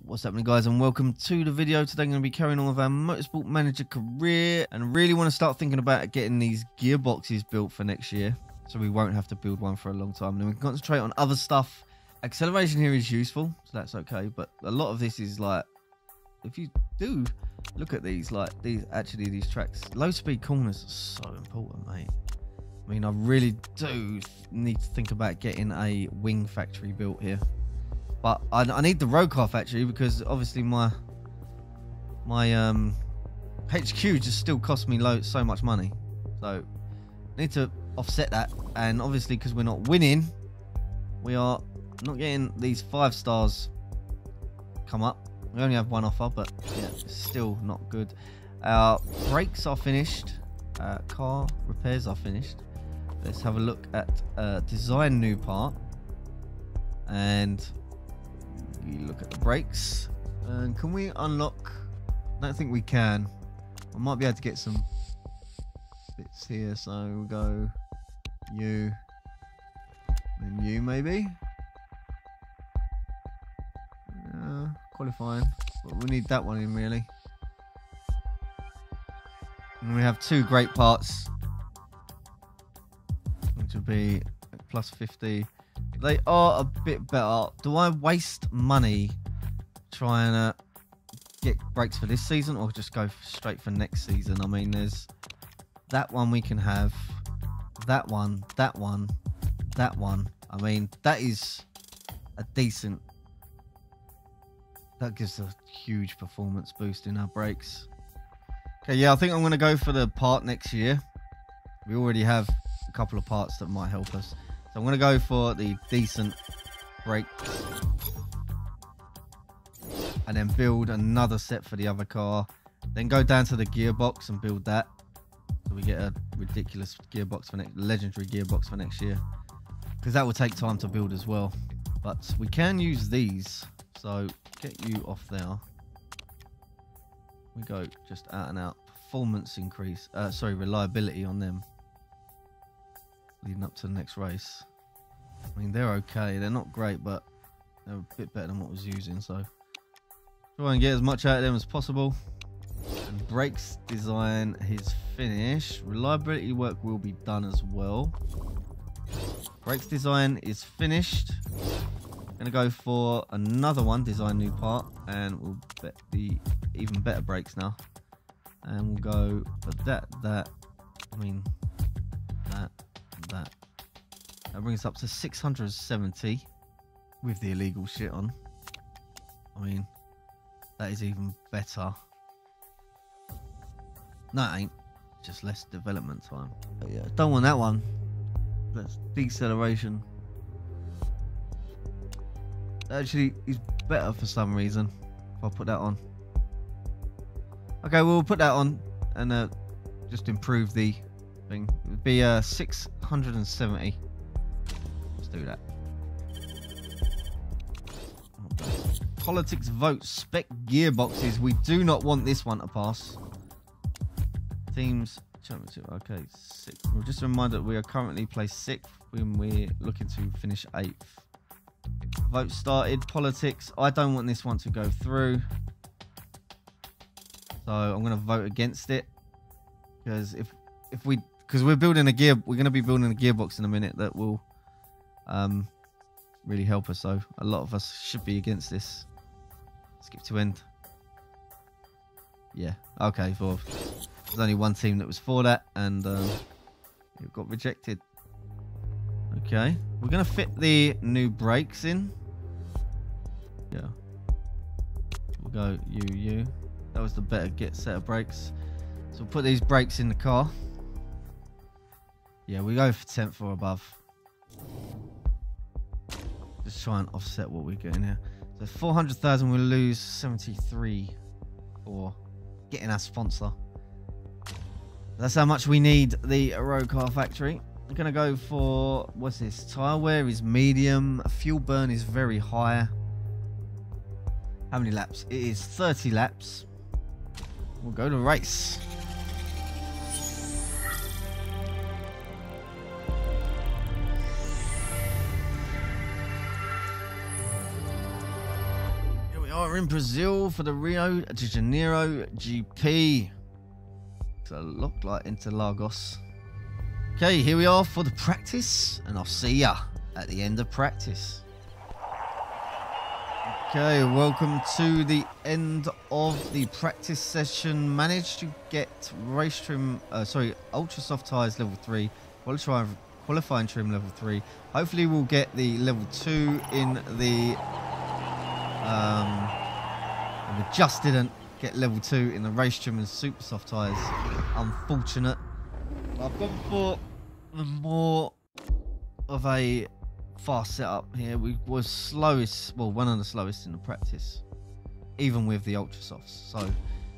What's happening, guys, and welcome to the video. Today I'm going to be carrying on with our Motorsport Manager career and really want to start thinking about getting these gearboxes built for next year, so we won't have to build one for a long time, and then we can concentrate on other stuff. Acceleration here is useful, so that's okay, but a lot of this is like, if you do look at these, like these tracks, low speed corners are so important, mate. I mean, I really do need to think about getting a wing factory built here. But I need the road car factory because obviously my HQ just still costs me so much money. So I need to offset that, and obviously because we're not winning, we are not getting these 5 stars come up. We only have one offer, but yeah, it's still not good. Our brakes are finished. Car repairs are finished. Let's have a look at design new part, and you look at the brakes. And can we unlock? I don't think we can. I might be able to get some bits here. So we'll go you, then you maybe. Qualifying, but we need that one in really. And we have 2 great parts, which will be plus 50. They are a bit better. Do I waste money trying to get brakes for this season, or just go straight for next season? I mean, there's that one we can have, that one, that one, that one. I mean, that is a decent, that gives a huge performance boost in our brakes. Okay, yeah, I think I'm going to go for the part next year. We already have a couple of parts that might help us. So I'm going to go for the decent brakes and then build another set for the other car. Then go down to the gearbox and build that. So we get a ridiculous gearbox for legendary gearbox for next year. Because that will take time to build as well. But we can use these. So get you off there. We go just out and out. Performance increase. Sorry, reliability on them. Leading up to the next race. I mean, they're okay. They're not great, but they're a bit better than what I was using. So try and get as much out of them as possible. And brakes design is finished. Reliability work will be done as well. Brakes design is finished. Gonna go for another one, design new part, and we'll bet the even better brakes now. And we'll go for that. I mean, that. That brings us up to 670 with the illegal shit on. I mean, that is even better. No, it ain't. Just less development time. But yeah, don't want that one. That's deceleration. Actually, is better for some reason. If I put that on. Okay, we'll put that on and just improve the thing. It would be 670. Let's do that. Politics vote spec gearboxes. We do not want this one to pass. Teams championship. Okay, 6th. Well, just a reminder that we are currently placed 6th when we're looking to finish 8th. Vote started. Politics. I don't want this one to go through, so I'm going to vote against it, because because we're building we're going to be building a gearbox in a minute that will really help us. So a lot of us should be against this. Skip to end. Yeah. Okay. Well, there's only one team that was for that, and it got rejected. Okay, we're gonna fit the new brakes in. Yeah, we'll go you. That was the better set of brakes. So we'll put these brakes in the car. Yeah, we go for 10th or above. Just try and offset what we're getting here. So 400,000, we'll lose 73 for getting our sponsor. That's how much we need the road car factory. I'm gonna go for, what's this? Tyre wear is medium. Fuel burn is very high. How many laps? It is 30 laps. We'll go to race. Here we are in Brazil for the Rio de Janeiro GP. So look like Interlagos. Okay, here we are for the practice, and I'll see ya at the end of practice. Okay, welcome to the end of the practice session. Managed to get race trim, ultra soft tyres level 3, qualifying trim level 3. Hopefully we'll get the level 2 in the and we just didn't get level 2 in the race trim and super soft tyres. Unfortunate. I've gone for the more of a fast setup here. We was slowest, well, one of the slowest in the practice, even with the ultra softs. So,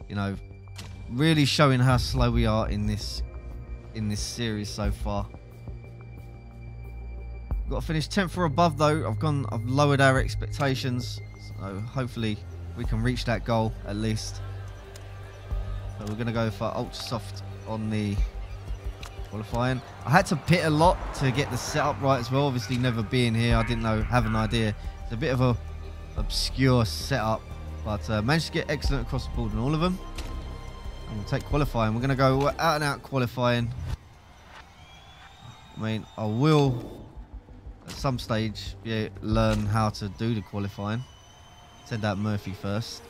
you know, really showing how slow we are in this series so far. Got to finish 10th or above though. I've lowered our expectations, so hopefully we can reach that goal at least. So we're going to go for ultra soft on the qualifying. I had to pit a lot to get the setup right as well. Obviously, never being here, I didn't have an idea. It's a bit of a obscure setup, but managed to get excellent across the board in all of them. And we'll take qualifying. We're going to go out and out qualifying. I mean, I will at some stage learn how to do the qualifying. Send out Murphy first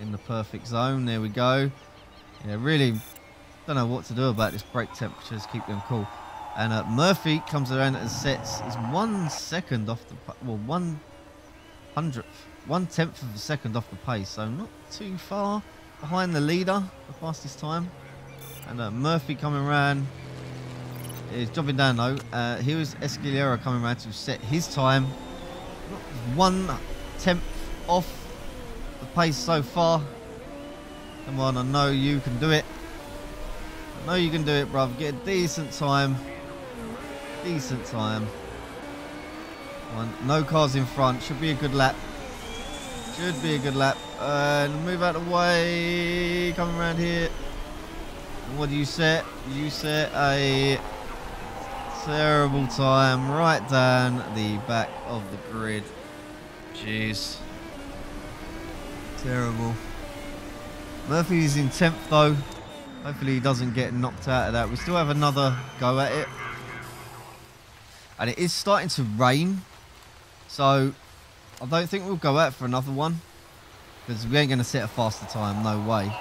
in the perfect zone. There we go. Yeah, really don't know what to do about this brake temperatures. Keep them cool. And Murphy comes around and sets is 1 second off the, well, 1/10 of a second off the pace, so not too far behind the leader, the fastest time. And Murphy coming around is dropping down though. Here was Escalera coming around to set his time. 1/10 off the pace so far. Come on, I know you can do it. I know you can do it, bruv. Get a decent time. Decent time. No cars in front. Should be a good lap. Should be a good lap. And move out of the way. Coming around here. And what do you set? You set a terrible time right down the back of the grid. Jeez. Terrible. Murphy's in 10th though. Hopefully he doesn't get knocked out of that. We still have another go at it. And it is starting to rain. So I don't think we'll go out for another one, because we ain't going to set a faster time. No way.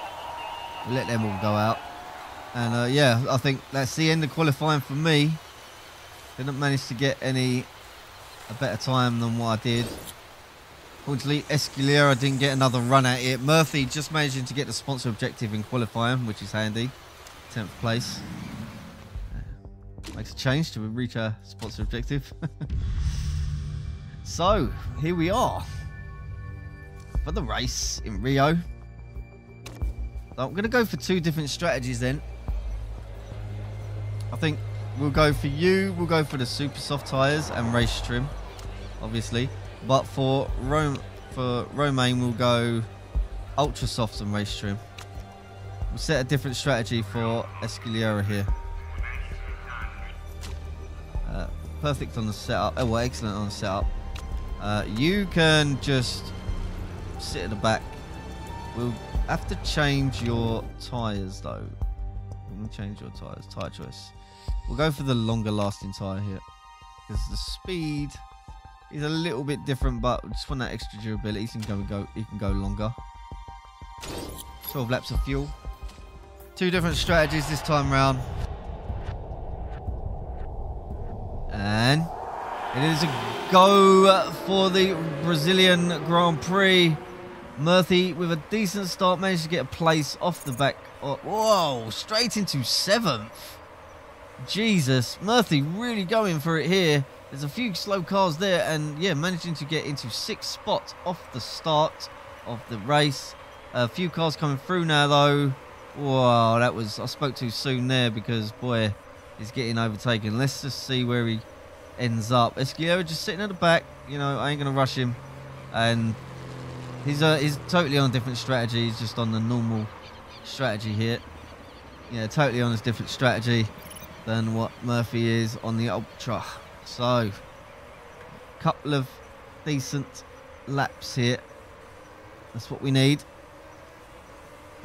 We'll let them all go out. And yeah, I think that's the end of qualifying for me. Didn't manage to get a better time than what I did. Fortunately, Escalera didn't get another run at it. Murphy just managing to get the sponsor objective in qualifying, which is handy. 10th place. Makes a change to reach our sponsor objective. So, here we are for the race in Rio. So I'm going to go for 2 different strategies then. I think we'll go for we'll go for the super soft tyres and race trim, obviously. But for Romain, we'll go ultra soft and race trim. We'll set a different strategy for Escalera here. Perfect on the setup. Oh, well, excellent on the setup. You can just sit at the back. We'll have to change your tyres though. Let me change your tyres. Tyre choice. We'll go for the longer lasting tyre here, because the speed is a little bit different, but we just want that extra durability. You can go longer. 12 laps of fuel. 2 different strategies this time round. And it is a go for the Brazilian Grand Prix. Murphy with a decent start, managed to get a place off the back. Oh, whoa, straight into 7th. Jesus, Murphy really going for it here. There's a few slow cars there, and yeah, managing to get into 6th spot off the start of the race. A few cars coming through now though. Wow, that was, I spoke too soon there, because boy, he's getting overtaken. Let's just see where he ends up. Escalera just sitting at the back. You know, I ain't gonna rush him, and he's totally on a different strategy. He's just on the normal strategy here. Yeah, totally on a different strategy than what Murphy is on the Ultra. So, couple of decent laps here. That's what we need.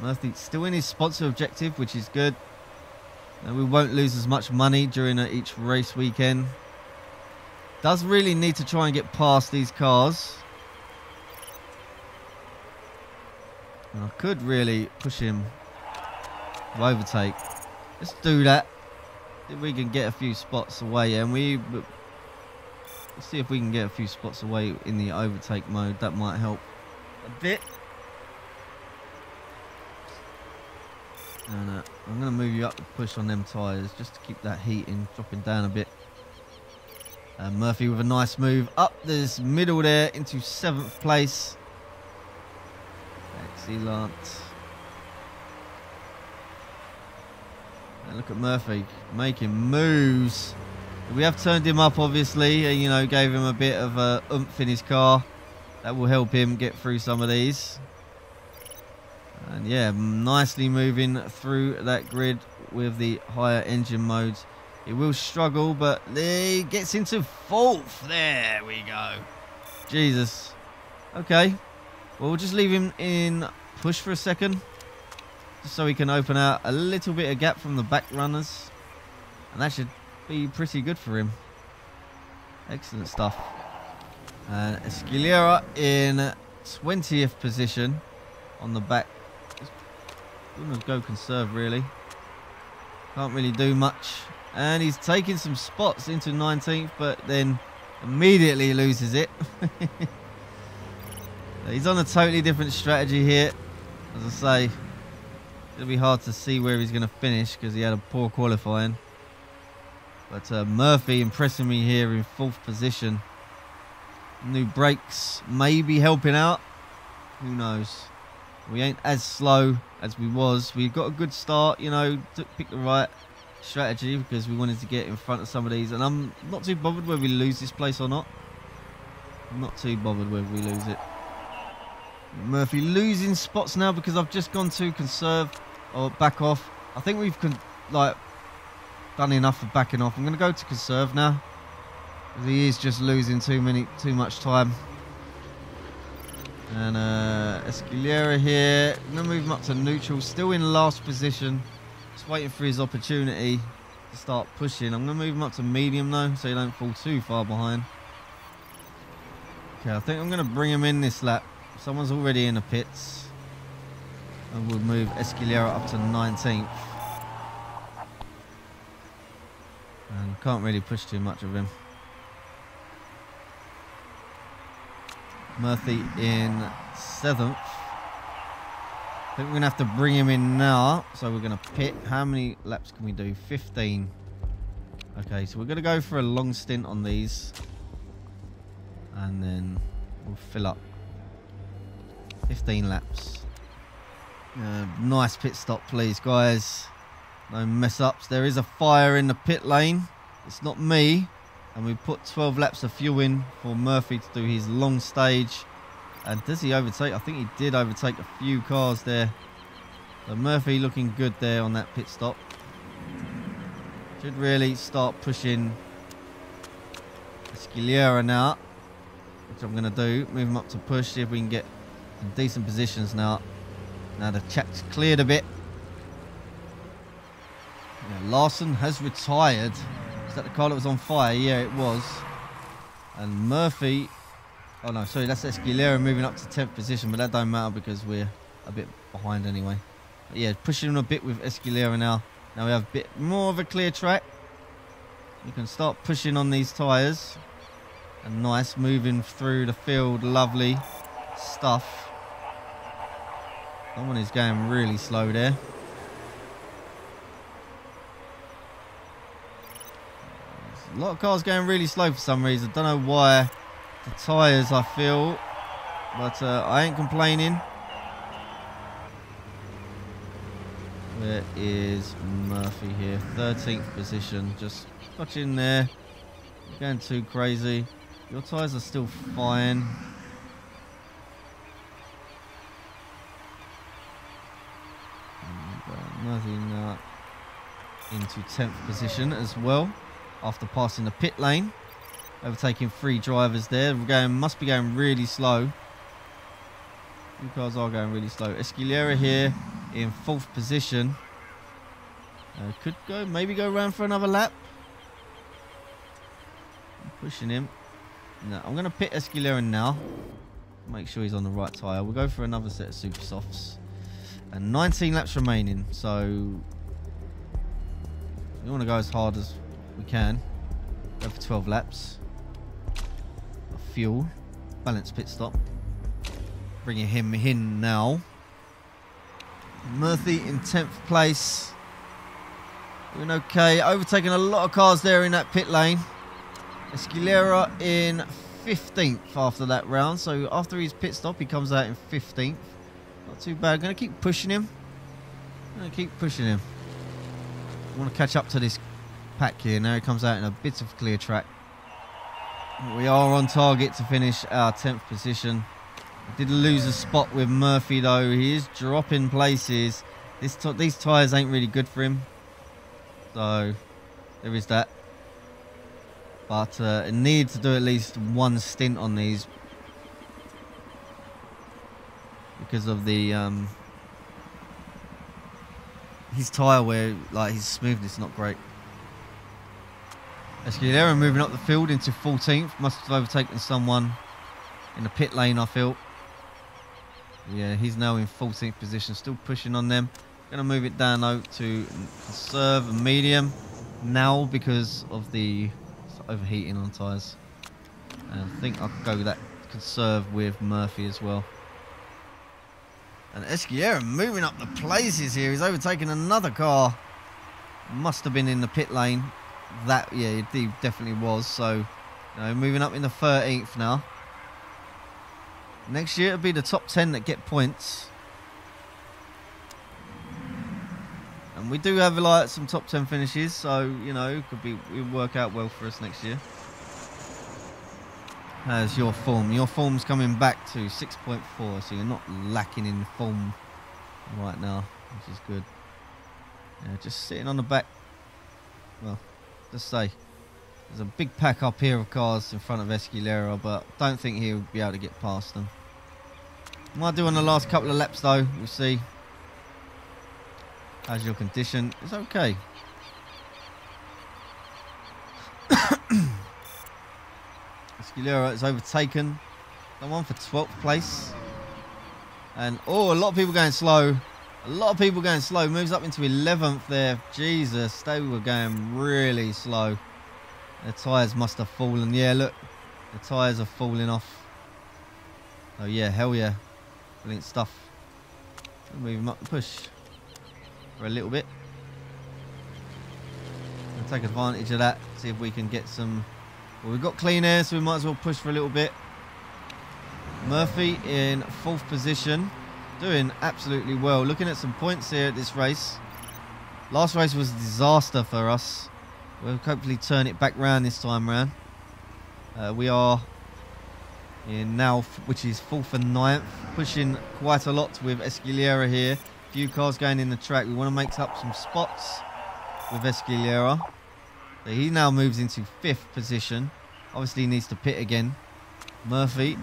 Murphy still in his sponsor objective, which is good. And we won't lose as much money during each race weekend. Does really need to try and get past these cars. And I could really push him to overtake. Let's do that. If we can get a few spots away, and let's see if we can get a few spots away in the overtake mode. That might help a bit. And I'm going to move you up to push on them tyres just to keep that heat in, dropping down a bit. And Murphy with a nice move up this middle there into 7th place. Excellent. And look at Murphy making moves. We have turned him up, obviously, and, you know, gave him a bit of a oomph in his car. That will help him get through some of these. And yeah, nicely moving through that grid with the higher engine modes. He will struggle, but he gets into 4th. There we go. Jesus. Okay. Well, we'll just leave him in push for a second, just so he can open out a little bit of gap from the back runners. And that should be pretty good for him. Excellent stuff. And Escalera in 20th position on the back. Gonna go conserve, really. Can't really do much. And he's taking some spots into 19th, but then immediately loses it. He's on a totally different strategy here. As I say, it'll be hard to see where he's going to finish because he had a poor qualifying. But Murphy impressing me here in 4th position. New brakes maybe helping out. Who knows? We ain't as slow as we was. We got a good start, you know, picked the right strategy because we wanted to get in front of some of these. And I'm not too bothered whether we lose this place or not. I'm not too bothered whether we lose it. Murphy losing spots now because I've just gone to conserve or back off. I think we've done enough for backing off. I'm going to go to conserve now. He is just losing too much time. And Escalera here. I'm going to move him up to neutral. Still in last position. Just waiting for his opportunity to start pushing. I'm going to move him up to medium though, so you don't fall too far behind. Okay, I think I'm going to bring him in this lap. Someone's already in the pits. And we'll move Escalera up to 19th. And can't really push too much of him. Murphy in 7th. I think we're going to have to bring him in now. So we're going to pit. How many laps can we do? 15. Okay, so we're going to go for a long stint on these. And then we'll fill up. 15 laps. Nice pit stop, please, guys. No mess ups. There is a fire in the pit lane. It's not me. And we put 12 laps of fuel in for Murphy to do his long stage. And does he overtake? I think he did overtake a few cars there. So Murphy looking good there on that pit stop. Should really start pushing Escalera now, which I'm going to do. Move him up to push, see if we can get some decent positions now. Now the track's cleared a bit. Yeah, Larson has retired. Is that the car that was on fire? Yeah, it was. And Murphy... Oh no, sorry, that's Escalera moving up to 10th position, but that don't matter because we're a bit behind anyway. But yeah, pushing him a bit with Escalera now. Now we have a bit more of a clear track. You can start pushing on these tyres. And nice, moving through the field, lovely stuff. Someone is going really slow there. A lot of cars going really slow for some reason. Don't know why. The tyres, I feel. But I ain't complaining. Where is Murphy here? 13th position. Just got in there. Going too crazy. Your tyres are still fine. Nothing into 10th position as well. After passing the pit lane. Overtaking 3 drivers there. We're going, must be going really slow. Two cars are going really slow. Escalera here in 4th position. Could go, maybe go around for another lap. I'm pushing him. No, I'm going to pit Escalera now. Make sure he's on the right tyre. We'll go for another set of super softs. And 19 laps remaining. So we want to go as hard as we can. Go for 12 laps. Fuel. Balance pit stop. Bringing him in now. Murphy in 10th place. Doing okay. Overtaking a lot of cars there in that pit lane. Escalera in 15th after that round. So after his pit stop, he comes out in 15th. Not too bad. Going to keep pushing him. I want to catch up to this pack here. Now he comes out in a bit of clear track. We are on target to finish our 10th position. Did lose a spot with Murphy though. He is dropping places. These tyres ain't really good for him. So there is that. But it needs to do at least one stint on these. Because of the his tyre wear, like his smoothness is not great. Escalera moving up the field into 14th. Must have overtaken someone in the pit lane, I feel. Yeah, he's now in 14th position, still pushing on them. Going to move it down though to conserve and medium now because of the overheating on tyres. And I think I'll go with that conserve with Murphy as well. And Escalera moving up the places here. He's overtaken another car. Must have been in the pit lane. That, yeah, he definitely was. So, moving up in the 13th now. Next year it'll be the top 10 that get points. And we do have like some top 10 finishes, so it'll work out well for us next year. How's your form? Your form's coming back to 6.4, so you're not lacking in form right now, which is good. Yeah, just sitting on the back. Well, just say there's a big pack up here of cars in front of Escalera, but don't think he'll be able to get past them. Might do on the last couple of laps though. We'll see. How's your condition? It's okay. Escalera is overtaken someone for 12th place. And a lot of people going slow. Moves up into 11th there. Jesus, they were going really slow. The tyres must have fallen. Yeah, look. The tyres are falling off. Oh yeah, hell yeah. Brilliant stuff. We'll move him up the push for a little bit. We'll take advantage of that. See if we can get some. Well, we've got clean air, so we might as well push for a little bit. Murphy in 4th position. Doing absolutely well. Looking at some points here at this race. Last race was a disaster for us. We'll hopefully turn it back round this time round. We are in now, which is 4th and 9th. Pushing quite a lot with Escalera here. Few cars going in the track. We want to make up some spots with Escalera. So he now moves into 5th position. Obviously he needs to pit again. Murphy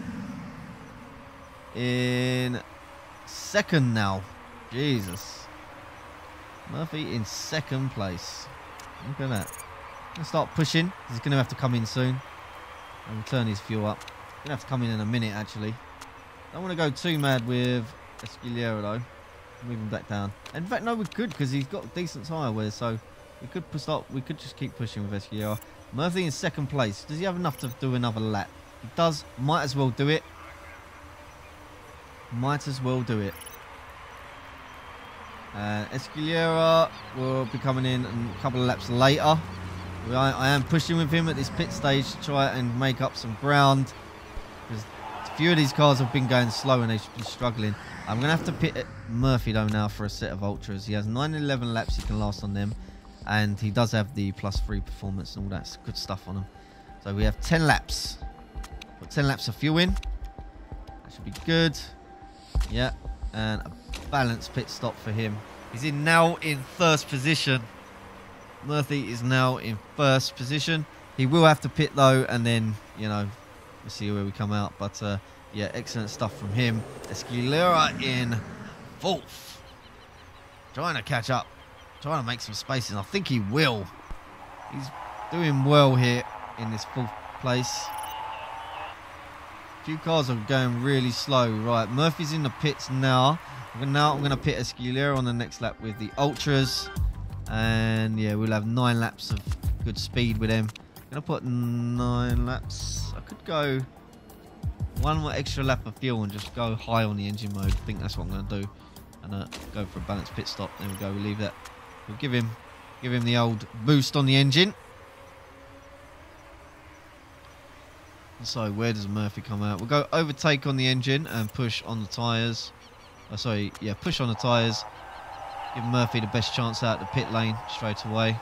in 2nd now. Jesus. Murphy in 2nd place. Look at that. Gonna start pushing. He's gonna have to come in soon and turn his fuel up. Gonna have to come in a minute actually. Don't want to go too mad with Escalera though. Move him back down. In fact, no, we could because he's got decent tyre wear, so we could start. We could just keep pushing with Escalera. Murphy in 2nd place. Does he have enough to do another lap? He does. Might as well do it. Might as well do it. Escalera will be coming in a couple of laps later. I am pushing with him at this pit stage to try and make up some ground. Because a few of these cars have been going slow and they've been struggling. I'm going to have to pit Murphy though now for a set of ultras. He has 9 and 11 laps he can last on them. And he does have the +3 performance and all that good stuff on him. So we have 10 laps. Got 10 laps of fuel in. That should be good. Yeah. And a balanced pit stop for him. He's now in 1st position. Murphy is now in 1st position. He will have to pit though, and then we'll see where we come out. But yeah, excellent stuff from him. Escalera in 4th. Trying to catch up. Trying to make some space, and I think he will. He's doing well here in this 4th place. A few cars are going really slow. Right, Murphy's in the pits now. I'm going to pit Escalera on the next lap with the Ultras. And yeah, we'll have 9 laps of good speed with them. I'm going to put 9 laps. I could go 1 more extra lap of fuel and just go high on the engine mode. I think that's what I'm going to do. And go for a balanced pit stop. There we go. We'll leave that. We'll give him the old boost on the engine. So where does Murphy come out? We'll go overtake on the engine and push on the tyres. Oh, sorry, yeah, push on the tyres. Give Murphy the best chance out the pit lane straight away.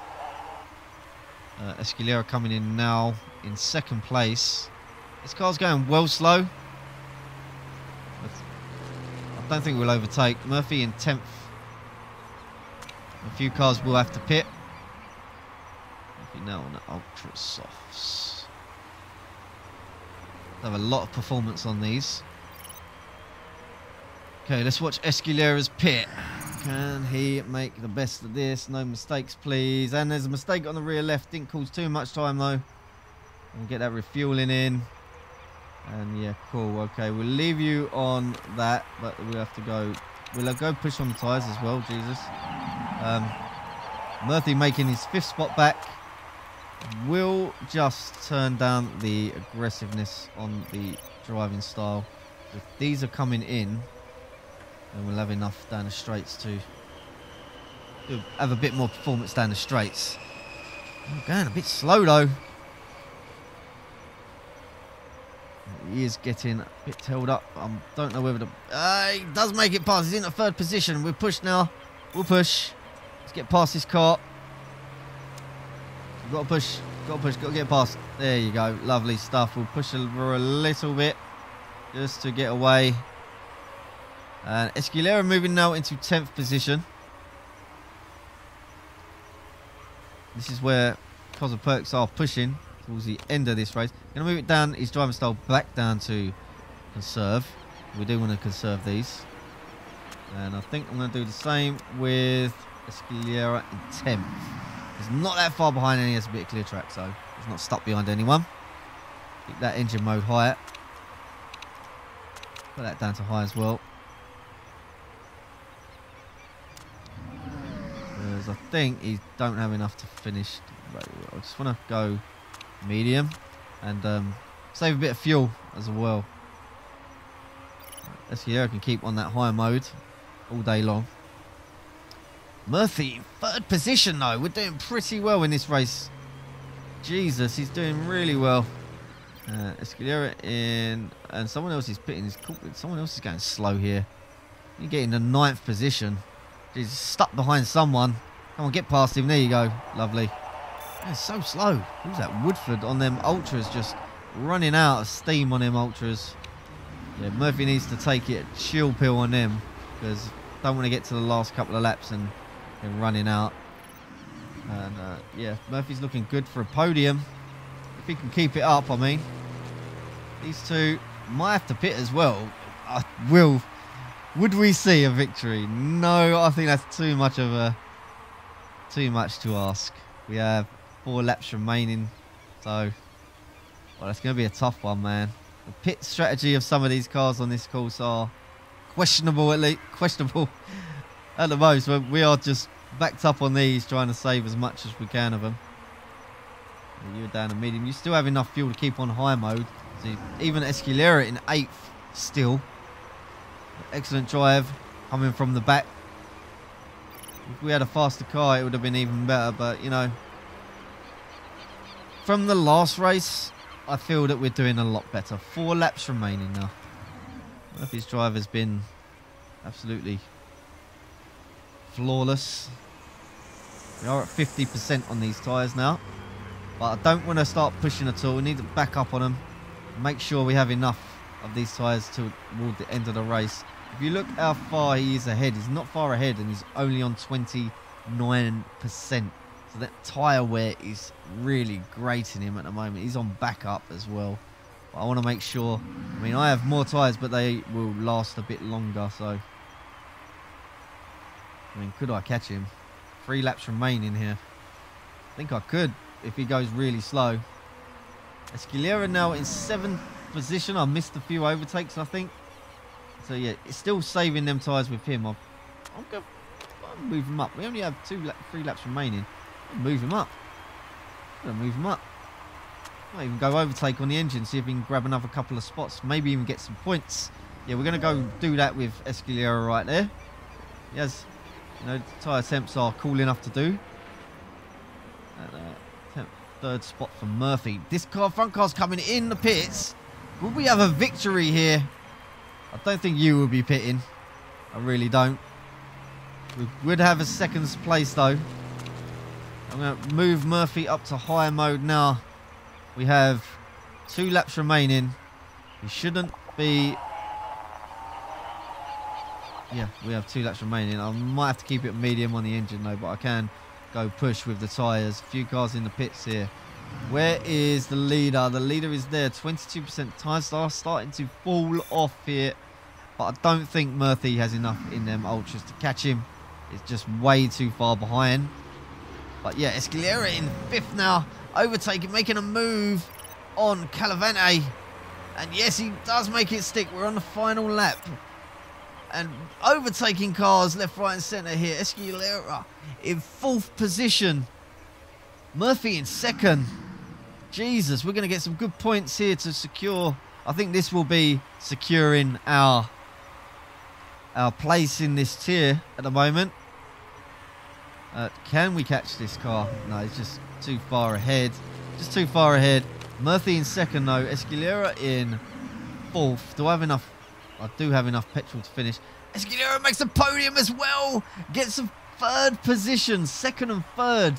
Escalera coming in now in 2nd place. This car's going well slow. I don't think we'll overtake. Murphy in 10th. A few cars will have to pit. Murphy now on the Ultra Softs. Have a lot of performance on these. Okay, let's watch Escalera's pit. Can he make the best of this? No mistakes, please. And there's a mistake on the rear left. Didn't cause too much time, though. We'll get that refueling in. And yeah, cool. Okay, we'll leave you on that, but we'll have to go. We'll go push on the tyres as well, Jesus. Murphy making his 5th spot back. We'll just turn down the aggressiveness on the driving style. If these are coming in, then we'll have enough down the straights to have a bit more performance down the straights. I'm going a bit slow though. He is getting a bit held up. I don't know whether he does make it past. He's in the 3rd position. We'll push now. We'll push. Let's get past this car. Got to push. Got to push. Got to get past. There you go. Lovely stuff. We'll push over a little bit just to get away. And Escalera moving now into 10th position. This is where CozzaPerks are pushing towards the end of this race. Going to move it down, his driving style back down to conserve. We do want to conserve these. And I think I'm going to do the same with Escalera in 10th. He's not that far behind, and he has a bit of clear track, so he's not stuck behind anyone. Keep that engine mode higher. Put that down to high as well. Because I think he don't have enough to finish. I just want to go medium and save a bit of fuel as well. Escalera can keep on that higher mode all day long. Murphy, 3rd position though. We're doing pretty well in this race. Jesus, he's doing really well. Escalera in, and someone else is pitting. Someone else is going slow here. You're getting the 9th position. He's stuck behind someone. Come on, get past him. There you go. Lovely. It's so slow. Who's that? Woodford on them Ultras, just running out of steam on them Ultras. Yeah, Murphy needs to take it chill pill on them, because don't want to get to the last couple of laps and running out. And yeah, Murphy's looking good for a podium if he can keep it up. I mean, these two might have to pit as well. Would we see a victory? No, I think that's too much to ask. We have 4 laps remaining, so well, that's going to be a tough one, man. The pit strategy of some of these cars on this course are questionable, at least questionable at the most. But we are just backed up on these, trying to save as much as we can of them. You're down to medium. You still have enough fuel to keep on high mode. So even Escalera in 8th still. Excellent drive coming from the back. If we had a faster car, it would have been even better. But, you know, from the last race, I feel that we're doing a lot better. 4 laps remaining now. Murphy's drive has been absolutely flawless. We are at 50% on these tyres now. But I don't want to start pushing at all. We need to back up on them. Make sure we have enough of these tyres toward the end of the race. If you look how far he is ahead, he's not far ahead, and he's only on 29%. So that tyre wear is really grating him at the moment. He's on backup as well. But I want to make sure. I mean, I have more tyres, but they will last a bit longer. So, I mean, could I catch him? 3 laps remaining here. I think I could if he goes really slow. Escalera now in 7th position. I missed a few overtakes, I think. So yeah, it's still saving them tyres with him. I'll move him up. We only have 3 laps remaining. I'll move him up. I'm gonna move him up. Might even go overtake on the engine, see if we can grab another couple of spots, maybe even get some points. Yeah, we're gonna go do that with Escalera right there. Yes, you know, the tyre temps are cool enough to do. And, 3rd spot for Murphy. This front car's coming in the pits. Will we have a victory here? I don't think you will be pitting. I really don't. We would have a 2nd place though. I'm going to move Murphy up to high mode now. We have 2 laps remaining. We shouldn't be... Yeah, we have 2 laps remaining. I might have to keep it medium on the engine though, but I can go push with the tyres. A few cars in the pits here. Where is the leader? The leader is there. 22% tyres are starting to fall off here. But I don't think Murphy has enough in them ultras to catch him. It's just way too far behind. But yeah, Escalera in 5th now. Overtaking, making a move on Calavante. And yes, he does make it stick. We're on the final lap. And overtaking cars left, right and centre here. Escalera in 4th position. Murphy in 2nd. Jesus, we're going to get some good points here to secure. I think this will be securing our place in this tier at the moment. Can we catch this car? No, it's just too far ahead. Just too far ahead. Murphy in 2nd though. Escalera in 4th. Do I have enough? I do have enough petrol to finish. Escalera makes a podium as well. Gets a 3rd position. 2nd and 3rd.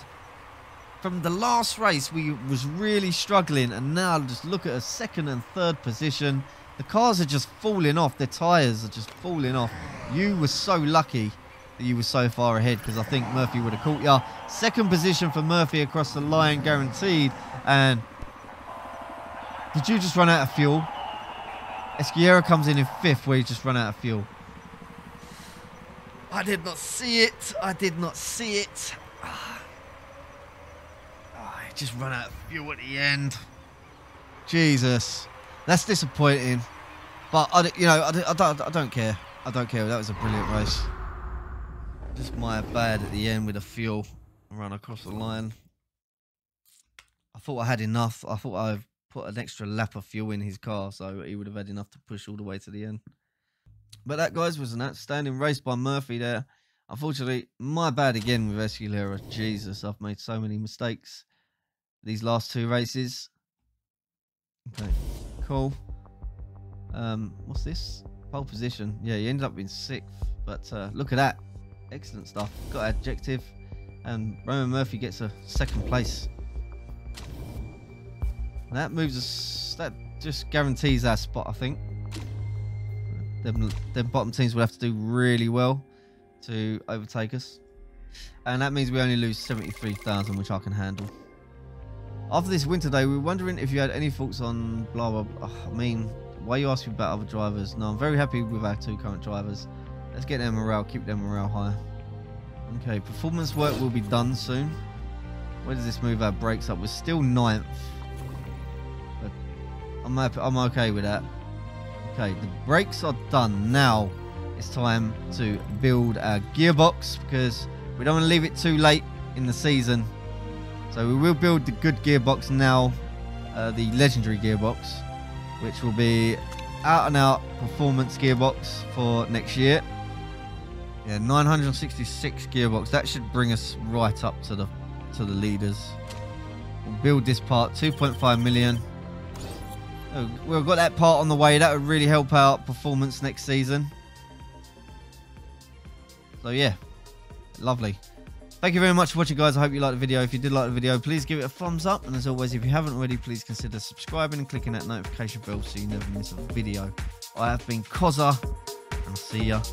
From the last race, we was really struggling. And now just look at a 2nd and 3rd position. The cars are just falling off. Their tyres are just falling off. You were so lucky that you were so far ahead, because I think Murphy would have caught you. 2nd position for Murphy across the line, guaranteed. And did you just run out of fuel? Escalera comes in 5th, where he just run out of fuel. I did not see it. I did not see it. He just ran out of fuel at the end. Jesus, that's disappointing. But I don't care. I don't care. That was a brilliant race. Just my bad at the end with the fuel. Run across the line. I thought I had enough. I thought I put an extra lap of fuel in his car, so he would have had enough to push all the way to the end. But that, guys, was an outstanding race by Murphy there. Unfortunately, my bad again with Escalera. Jesus, I've made so many mistakes these last 2 races. Okay, cool. What's this? Pole position. Yeah, he ended up in 6th, but look at that. Excellent stuff. Got an adjective, and Roman Murphy gets a 2nd place. That moves us. That just guarantees our spot, I think. Them bottom teams will have to do really well to overtake us, and that means we only lose 73,000, which I can handle. After this winter day, we were wondering if you had any thoughts on blah blah blah. I mean, why you ask me about other drivers? No, I'm very happy with our 2 current drivers. Let's get their morale, keep their morale high. Okay, performance work will be done soon. Where does this move our brakes up? We're still 9th. But I'm okay with that. Okay, the brakes are done. Now it's time to build our gearbox, because we don't want to leave it too late in the season. So we will build the good gearbox now, the legendary gearbox, which will be out and out performance gearbox for next year. Yeah, 966 gearbox. That should bring us right up to the leaders. We'll build this part, 2.5 million. Oh, we've got that part on the way. That would really help out performance next season. So yeah, lovely. Thank you very much for watching, guys. I hope you liked the video. If you did like the video, please give it a thumbs up. And as always, if you haven't already, please consider subscribing and clicking that notification bell so you never miss a video. I have been Cozza, and see ya